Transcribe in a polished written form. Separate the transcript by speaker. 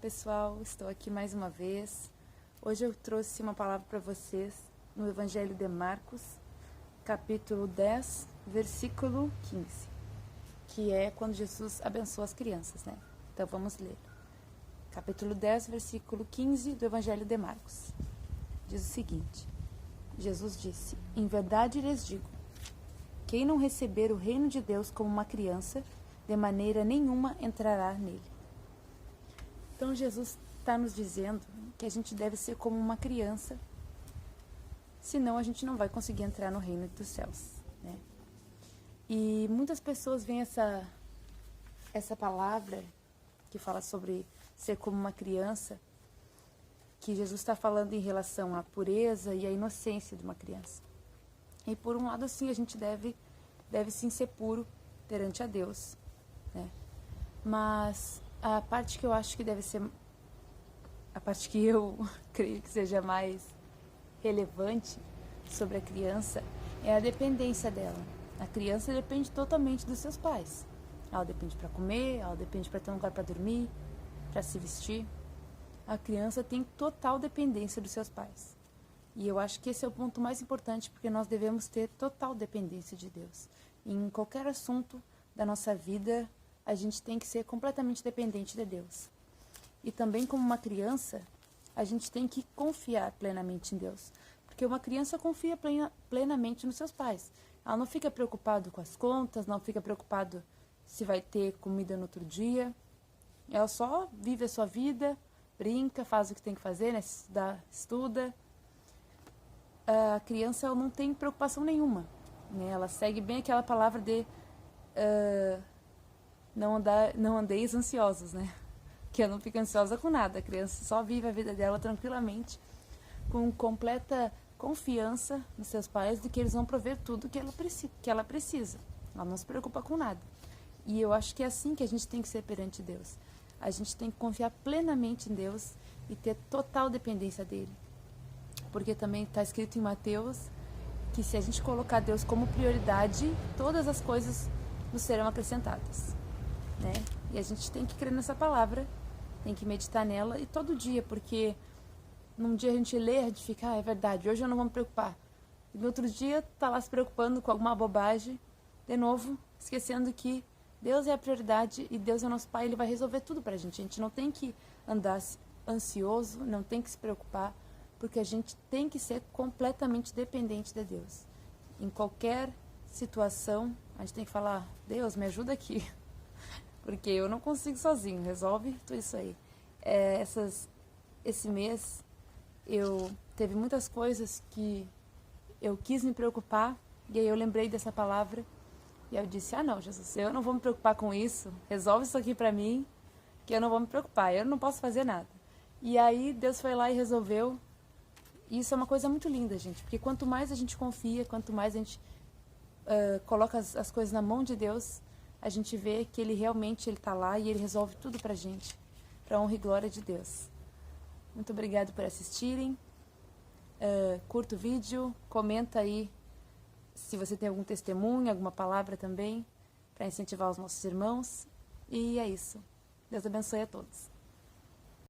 Speaker 1: pessoal, estou aqui mais uma vez. Hoje eu trouxe uma palavra para vocês no Evangelho de Marcos, capítulo 10, versículo 15, que é quando Jesus abençoa as crianças, né? Então vamos ler. Capítulo 10, versículo 15 do Evangelho de Marcos. Diz o seguinte: Jesus disse: "Em verdade lhes digo, quem não receber o reino de Deus como uma criança, de maneira nenhuma entrará nele." Então Jesus está nos dizendo que a gente deve ser como uma criança, senão a gente não vai conseguir entrar no reino dos céus, né? E muitas pessoas veem essa palavra que fala sobre ser como uma criança, que Jesus está falando em relação à pureza e à inocência de uma criança. E por um lado, assim, a gente deve sim ser puro perante a Deus, né? Mas a parte que eu acho que deve ser, a parte que eu creio que seja mais relevante sobre a criança, é a dependência dela. A criança depende totalmente dos seus pais. Ela depende para comer, ela depende para ter um lugar para dormir, para se vestir. A criança tem total dependência dos seus pais. E eu acho que esse é o ponto mais importante, porque nós devemos ter total dependência de Deus. Em qualquer assunto da nossa vida, a gente tem que ser completamente dependente de Deus. E também, como uma criança, a gente tem que confiar plenamente em Deus. Porque uma criança confia plenamente nos seus pais. Ela não fica preocupada com as contas, não fica preocupada se vai ter comida no outro dia. Ela só vive a sua vida, brinca, faz o que tem que fazer, né? Estuda. A criança, ela não tem preocupação nenhuma, né? Ela segue bem aquela palavra de não andeis ansiosos, né? Que eu não fico ansiosa com nada. A criança só vive a vida dela tranquilamente, com completa confiança nos seus pais de que eles vão prover tudo que ela precisa. Ela não se preocupa com nada. E eu acho que é assim que a gente tem que ser perante Deus. A gente tem que confiar plenamente em Deus e ter total dependência dele. Porque também está escrito em Mateus que se a gente colocar Deus como prioridade, todas as coisas nos serão acrescentadas, né? E a gente tem que crer nessa palavra, tem que meditar nela e todo dia, porque num dia a gente lê, a gente fica, é verdade, hoje eu não vou me preocupar. E no outro dia tá lá se preocupando com alguma bobagem, de novo, esquecendo que Deus é a prioridade e Deus é o nosso Pai, Ele vai resolver tudo pra gente. A gente não tem que andar ansioso, não tem que se preocupar, porque a gente tem que ser completamente dependente de Deus. Em qualquer situação, a gente tem que falar, Deus, me ajuda aqui, porque eu não consigo sozinho, resolve tudo isso aí. Esse mês, teve muitas coisas que eu quis me preocupar, e aí eu lembrei dessa palavra, e eu disse, não, Jesus, eu não vou me preocupar com isso, resolve isso aqui pra mim, que eu não vou me preocupar, eu não posso fazer nada. E aí Deus foi lá e resolveu. E isso é uma coisa muito linda, gente, porque quanto mais a gente confia, quanto mais a gente coloca as coisas na mão de Deus, a gente vê que Ele realmente está lá e Ele resolve tudo pra gente, pra honra e glória de Deus. Muito obrigado por assistirem, curta o vídeo, comenta aí se você tem algum testemunho, alguma palavra também, para incentivar os nossos irmãos, e é isso. Deus abençoe a todos.